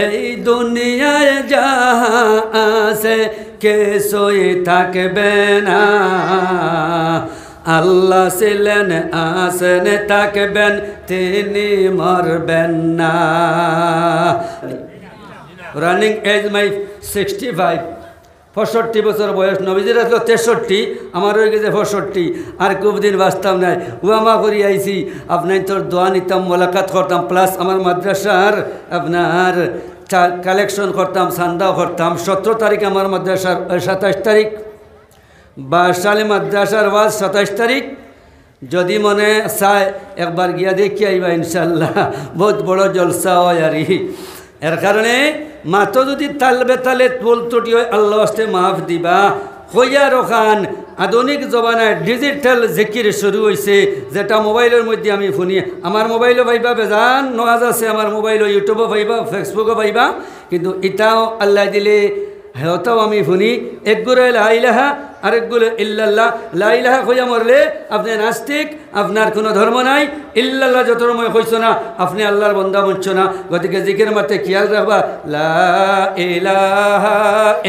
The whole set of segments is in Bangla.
এই দুনিয়ায় যাহা আছে কিছুই থাকবে না। আল্লাহ ছিলেন আছেন থাকবেন তিনি মরবেন না। রানিং এজ মাই 65, 65 বছর বয়স। নবীজির আসলো 63, আমার হয়ে গেছে 65। আর খুব দিন বাঁচতাম নাই। উয়ামা করি আইছি আপনার তোর দোয়া নিতাম, মোলাকাত করতাম, প্লাস আমার মাদ্রাসার আপনার কালেকশন করতাম, সান্দাও করতাম। 17 তারিখ আমার মাদ্রাসার, 27 তারিখ বাসালে মাদ্রাসার ওয়াজ, 27 তারিখ। যদি মনে চায় একবার গিয়া দেখি আইবা ইনশাল্লাহ, বহুত বড় জলসা হয় আর এর কারণে মাতো যদি তাল বেতালে ভুল ত্রুটি হয় আল্লাহ আস্তে মাফ দিবা। হইয়া রখান আধুনিক জমানায় ডিজিটাল জিকির শুরু হয়েছে, যেটা মোবাইলের মধ্যে আমি শুনি। আমার মোবাইলও পাইবা, বেজান নওয়াজ আছে আমার মোবাইলও, ইউটিউবও পাইবা, ফেসবুকও পাইবা। কিন্তু এটাও আল্লাহ দিলে হেওতাও আমি শুনি। একগুলো লা ইলাহা, আরেকগুলো ইল্লাল্লাহ। লা ইলাহা কইয়া মরলে আপনি নাস্তিক, আপনার কোনো ধর্ম নাই। ইল্লাল্লাহ যত সময় কইছ না আপনি আল্লাহর বন্দা বনছ না। গতিকে জিকির মারতে খেয়াল রাখবা, লা ইলাহা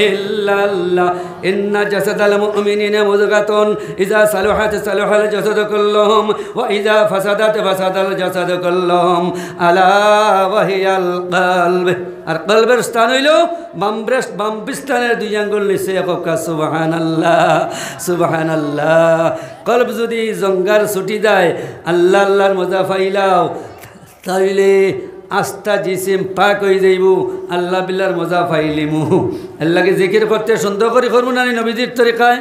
ইল্লাল্লাহ। ইন্না জাসাদাল মুমিনিনা মুযগাতুন ইযা সালাহাত সালাহাল জাসাদু কুল্লুহুম ওয়া ইযা ফাসাদাত ফাসাদাল জাসাদু কুল্লুহুম আলা ওয়া হিয়াল কলব। আর কলবের স্থান হইল বাম ব্রেস্ট, বাম বিস্তানের 2 আঙ্গুল নিচে। একা সুবহানাল্লাহ, সুবহানাল্লাহ। কলব যদি জঙ্গার ছুটি যায়, আল্লাহ আল্লাহর মজা পাইলাও, তাইলে আস্থা জিসিম পাক হয়ে যাইব, আল্লাহ বিল্লাহর মজা পাইলিমু। আল্লাহকে জিকির করতে সুন্দর করে করবো না নবীজির তরিকায়।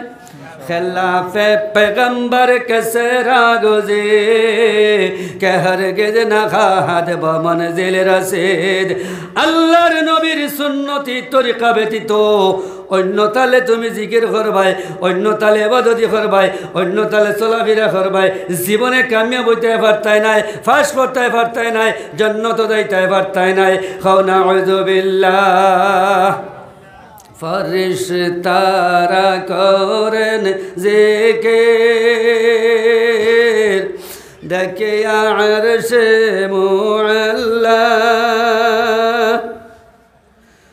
খেলাফে পেগম্বর কেসে রাগোজে কে হরগিজ না খাহাদ বমনজিল রসিদ। আল্লাহর নবীর সুন্নতি তরিকা ব্যতীত অন্য তালে তুমি জিকির করবাই, অন্য তালে ইবাদত করবাই, অন্য তালে চলাফেরা করবাই, জীবনে কামিয়াব হইতে পারতাই নাই, ফাঁস করতে পারতাই নাই, জান্নাত যাইতে পারতাই নাই। খাও নাউযু বিল্লাহ। ফরিশতারা করেন জিকির দেখে আরশে মুআল্লা।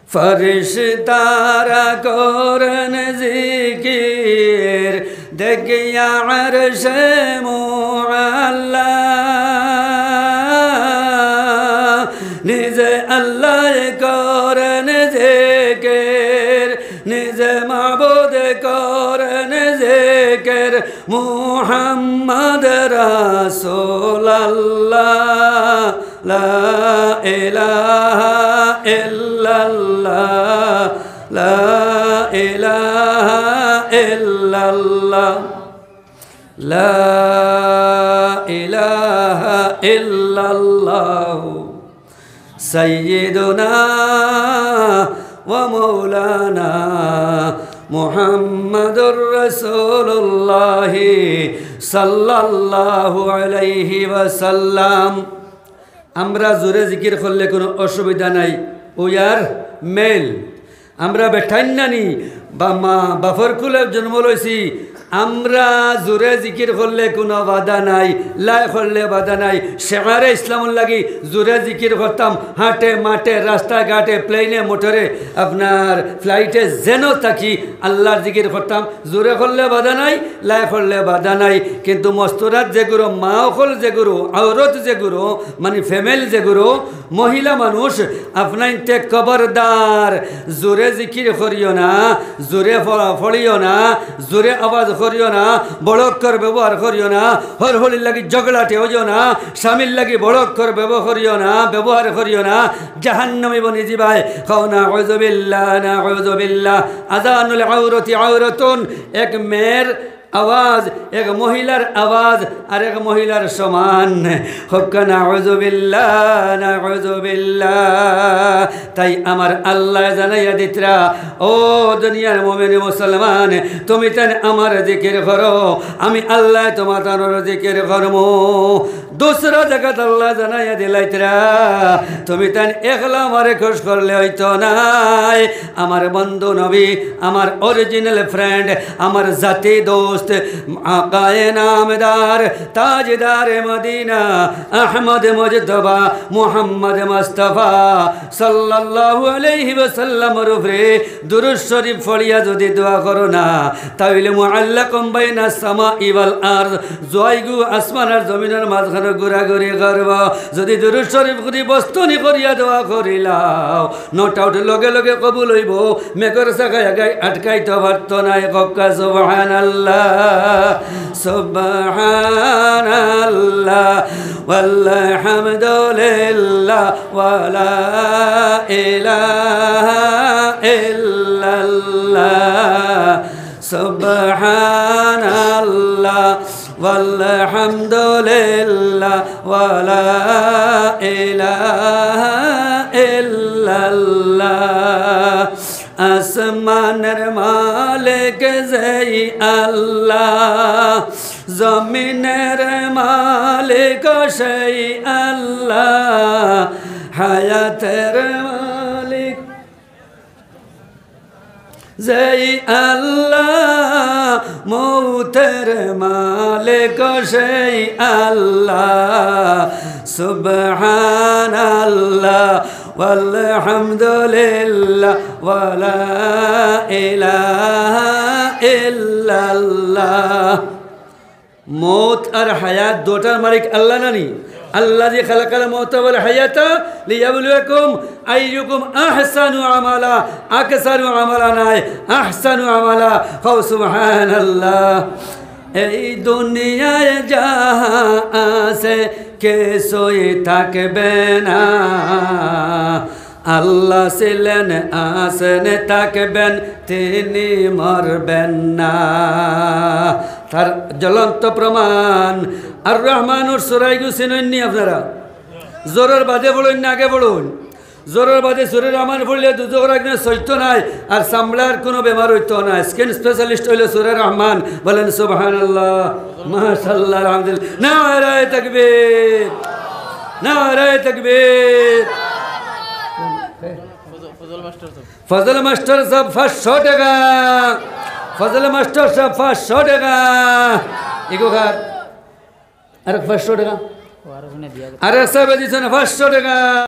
ফরিশতারা করেন জিকির দেখে আরশে মুআল্লা। নিজে আল্লাহ করেন জিকির, নিজে মাবুদ করেন জিকির, মুহাম্মদ রাসূলুল্লাহ। লা ইলাহা ইল্লাল্লাহ, লা ইলাহা ইল্লাল্লাহ, লা ইলাহা ইল্লাল্লাহ। সাইয়্যিদুনা ওয়া মাওলানা মুহাম্মাদুর রাসূলুল্লাহ সাল্লাল্লাহু আলাইহি ওয়াসাল্লাম। আমরা জোরে জিকির করলে কোনো অসুবিধা নাই। ওয়ার মেল আমরা বেঠাইনানি বা মা বাফর কুলে জন্ম লইছি, আমরা জোরে জিকির করলে কোনো বাধা নাই, লাই করলে বাধা নাই। শেখারে ইসলামুল লাগি জোরে জিকির করতাম, হাটে মাঠে রাস্তাঘাটে প্লেনে মোটরে আপনার ফ্লাইটে যেন থাকি আল্লাহর জিকির করতাম। জোরে করলে বাধা নাই, লাই করলে বাধা নাই। কিন্তু মস্তরাত যে গুরু, মা অকল যে গুরু, আওরত যে গুরু মানে ফ্যামিল যে গুরু, মহিলা মানুষ আপনাইতে খবরদার জোরে জিকির করিও না, জোরে ফড়িও না, জোরে আওয়াজ করিও না, বড়ক্ষর ব্যবহার করিও না, হরহলির লাগি ঝগড়াটে হইও না, স্বামীর লাগি বড়ক্ষর ব্যবহার করিও না, জাহান্নামে বনি যাবাই। খাও না আউযু বিল্লাহ, না আউযু বিল্লাহ। আযানুল আওরাতি আওরাতুন, এক মেয়ের আওয়াজ এক মহিলার আওয়াজ আর এক মহিলার সমান। হক্কা নাউযু বিল্লাহ, নাউযু বিল্লাহ। তাই আমার আল্লাহ জানাইয়া দিতরা, ও দুনিয়ার মুমিন মুসলমান, তুমি তেন আমার জিকির করো, আমি আল্লাহ তোমার জিকির করবো। दूसरा जगत अल्लाह জানাইয়া দিলাইতরা, তুমি তেন একলা আমারে খুশ করলে হইতো নাই। আমার বন্ধু নবী, আমার অরিজিনাল ফ্রেন্ড, আমার জাতি দোস্ত, दोस्त आकाए नामदार ताजदार मदीना अहमद मुजतबा मुहम्मद मुस्तफा सल्लल्लाहु अलैहि वसल्लम रुफरे दुरूद शरीफ पढ़िया যদি দোয়া করো না তাহলে মুআল্লাকুম বাইনা সামাই ওয়াল আরদ জয়গু আসমান আর জমিনের মাঝখানে ঘোরাঘুরি করব যদি দুরূদ শরীফ করি বস্তনি করিয়া দোয়া করিলাও নট আউট লগে লগে কবুল হইব মেঘর সাগায় গায় আটকাইতে পারত না কক্কা সুবহানাল্লাহ সুবহানাল্লাহ ওয়ালহামদুলিল্লাহ ওয়ালা ইলাহা ইল্লাল্লাহ সুবহানাল্লাহ ওয়ালহামদুলিল্লাহ ওয়ালা ইলাহা ইল্লাল্লাহ আসমানের মালিক যেই আল্লাহ জমিনের মালিক সেই আল্লাহ হায়াতের মালিক যেই আল্লাহ মৌতের মালিক সেই আল্লাহ সুবহানাল্লাহ ওয়ালহামদুলিল্লাহ ওয়ালা ইলাহা ইল্লাল্লাহ মৌত আর হায়াত দুটার মালিক আল্লাহ নানি الذي خلق الموت والحياة ليبلوكم أيكم أحسن عملا أكثر عملا أحسن عملا فسبحان الله এই দুনিয়ায় যাহা আছে কিছুই থাকবে না আল্লাহ ছিলেন আছেন থাকবেন তিনি মরবেন না তার জ্বলন্ত প্রমাণ আর রহমানুর সুরাইগু চিনেননি আপনারা জোরের বাদে বলুন না আগে বলুন জোরের বাদে সুরের রহমান পড়লে দুজোর একদিন সত্য নাই আর চামড়ার কোনো বেমার হইতো না স্কিন স্পেশালিস্ট হইলে সুরের রহমান বলেন সুবহানাল্লাহ মাশাআল্লাহ আলহামদুলিল্লাহ নারায়ে তাকবীর নারায়ে তাকবীর ফজল মাস্টার সাহেব 500 টাকা ফজল মাস্টার সাহেব 500 টাকা ইগো খার আর 500 টাকা আরে সাহেব দিছেন 500 টাকা